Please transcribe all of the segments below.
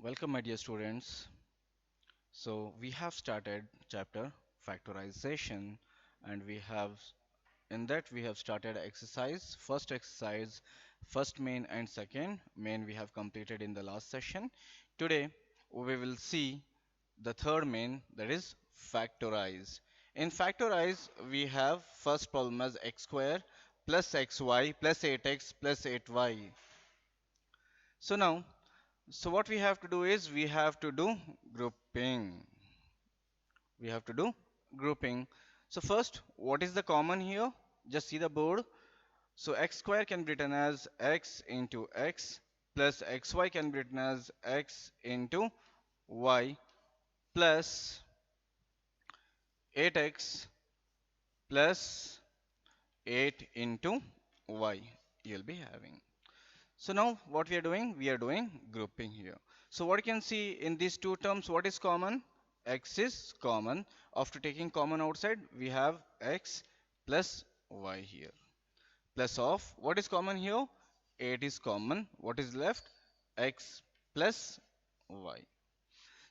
Welcome, my dear students. So we have started chapter factorization, and in that we have started exercise. First main and second main we have completed in the last session. Today we will see the third main, that is factorize. In factorize, we have first problem as x square plus xy plus 8x plus 8y. So now, what we have to do is we have to do grouping. We have to do grouping. So first, what is the common here? Just see the board. So x square can be written as x into x plus xy can be written as x into y plus 8x plus 8 into y you'll be having. So now what we are doing? We are doing grouping here. So what you can see in these two terms, what is common? X is common. After taking common outside, we have x plus y here. Plus of, what is common here? 8 is common. What is left? X plus y.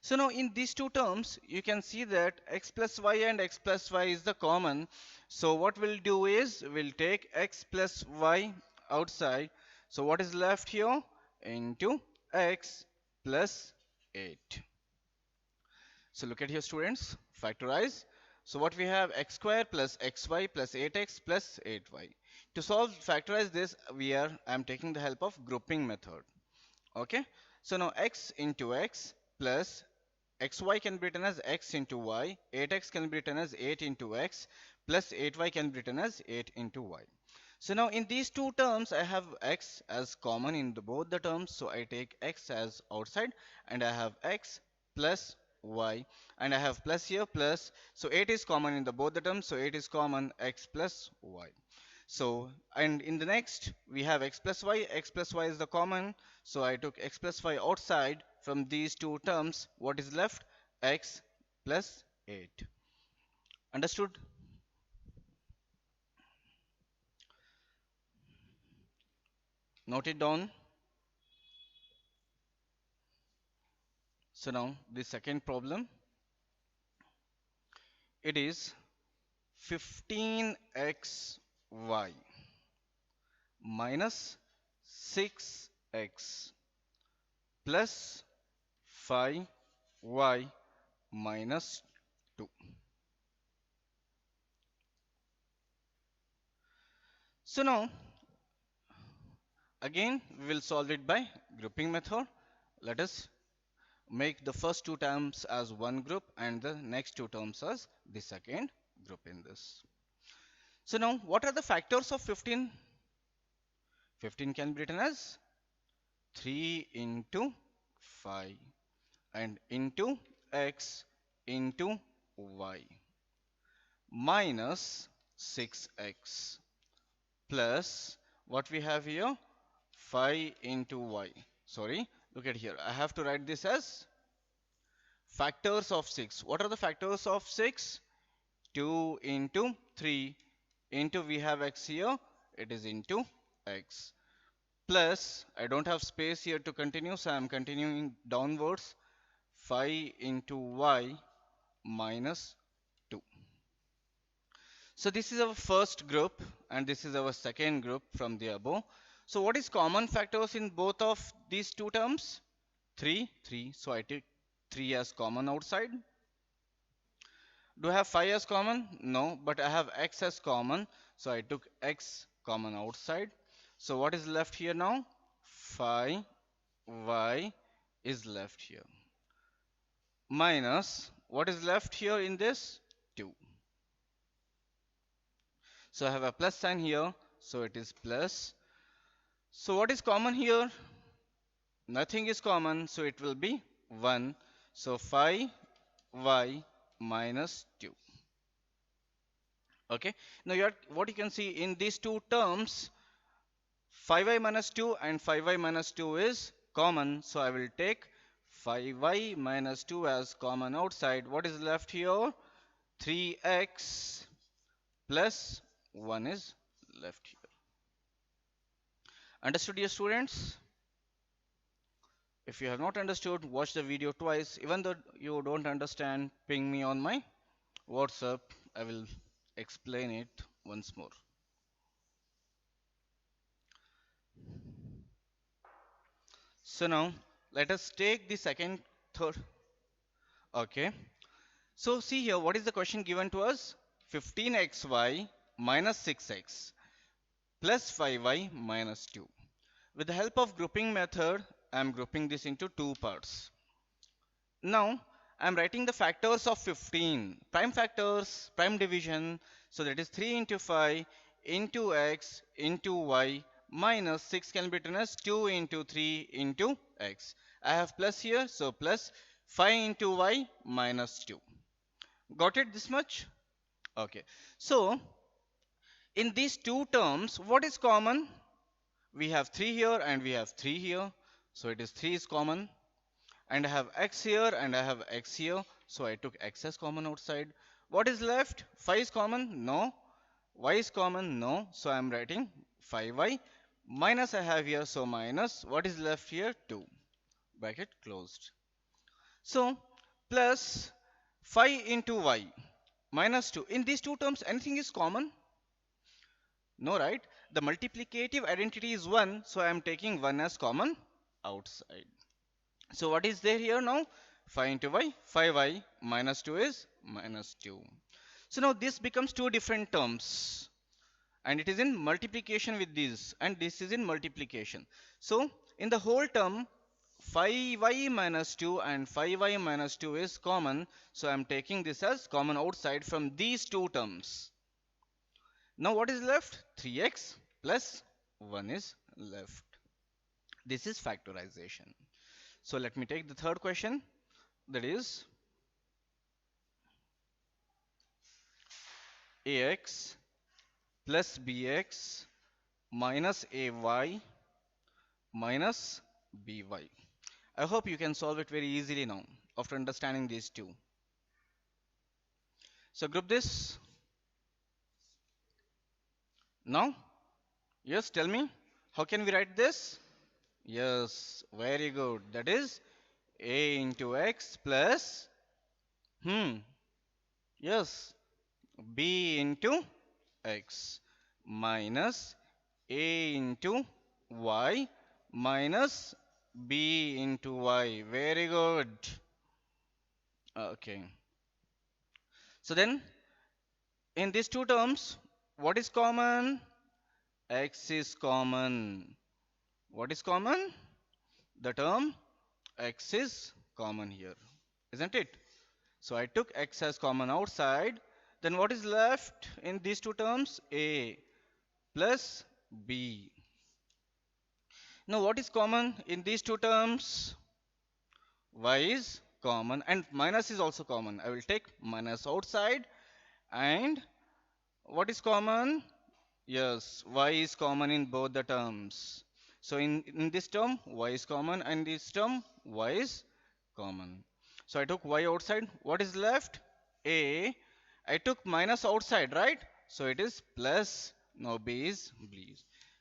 So now in these two terms, you can see that x plus y and x plus y is the common. So what we'll do is we'll take x plus y outside. So what is left here? Into x plus 8. So look at here, students, factorize. So what we have, x square plus xy plus 8x plus 8y. To solve factorize this, I'm taking the help of grouping method. Okay. So now x into x plus xy can be written as x into y, 8x can be written as 8 into x, plus 8y can be written as 8 into y. So now in these two terms, I have x as common in both the terms, so I take x as outside, and I have x plus y, and I have plus here plus, so 8 is common in both the terms, so 8 is common, x plus y. So, and in the next, we have x plus y is the common, so I took x plus y outside from these two terms. What is left? X plus 8. Understood? Note it down. So now, the second problem, it is 15xy minus 6x plus 5y minus 2. So now, again, we will solve it by grouping method. Let us make the first two terms as one group and the next two terms as the second group in this. So now, what are the factors of 15? 15 can be written as 3 into 5 and into x into y minus 6x plus what we have here, 5 into y. Sorry, look at here. I have to write this as factors of 6. What are the factors of 6? 2 into 3 into, we have x here, it is into x, plus I don't have space here to continue, so I'm continuing downwards, 5 into y minus 2. So this is our first group and this is our second group from the above. So what is common factors in both of these two terms? 3. So I take 3 as common outside. Do I have 5 as common? No, but I have x as common. So I took x common outside. So what is left here now? 5y is left here. Minus, what is left here in this? 2. So I have a plus sign here. So it is plus. So what is common here? Nothing is common. So it will be 1. So 5y minus 2. Okay. Now what you can see in these two terms, 5y minus 2 and 5y minus 2 is common. So I will take 5y minus 2 as common outside. What is left here? 3x plus 1 is left here. Understood, dear students? If you have not understood, watch the video twice. Even though you don't understand, ping me on my WhatsApp. I will explain it once more. So now let us take the second, third. Okay. So see here, what is the question given to us? 15xy minus 6x plus 5y minus 2. With the help of grouping method, I am grouping this into two parts. Now I am writing the factors of 15, prime factors, prime division. So that is 3 into 5 into x into y minus 6 can be written as 2 into 3 into x. I have plus here, so plus 5 into y minus 2. Got it this much? Okay. So in these two terms, what is common? We have 3 here and we have 3 here. So it is 3 is common. And I have x here and I have x here. So I took x as common outside. What is left? 5 is common? No. Y is common? No. So I am writing 5y. Minus I have here, so minus. What is left here? 2. Bracket closed. So plus 5 into y minus 2. In these two terms, anything is common? No, right? The multiplicative identity is 1, so I am taking 1 as common outside. So what is there here now? 5 into y, 5y minus 2 is minus 2. So now this becomes two different terms. And it is in multiplication with these. And this is in multiplication. So in the whole term, 5y minus 2 and 5y minus 2 is common. So I am taking this as common outside from these two terms. Now what is left? 3x plus 1 is left. This is factorization. So let me take the third question. That is ax plus bx minus ay minus by. I hope you can solve it very easily now after understanding these two. So group this. Now, yes, tell me, how can we write this? Yes, very good. That is a into x plus, yes, b into x minus a into y minus b into y. Very good. Okay. So then, in these two terms, what is common? X is common. What is common? The term x is common here, isn't it? So I took x as common outside. Then what is left in these two terms? A plus b. Now what is common in these two terms? Y is common and minus is also common. I will take minus outside. And what is common? Yes, y is common in both the terms. So in this term, y is common, and this term, y is common. So I took y outside. What is left? A. I took minus outside, right? So it is plus. Now b is b.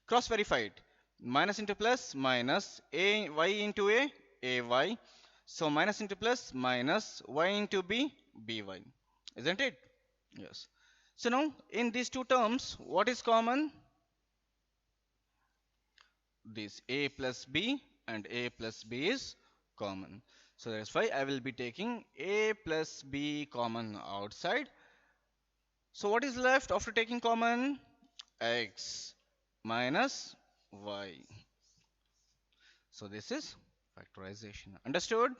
Cross verified. Minus into plus, minus. A y into a y. So minus into plus, minus. Y into b, by. Isn't it? Yes. So now in these two terms, what is common? This a plus b and a plus b is common. So that's why I will be taking a plus b common outside. So what is left after taking common? X minus y. So this is factorization. Understood?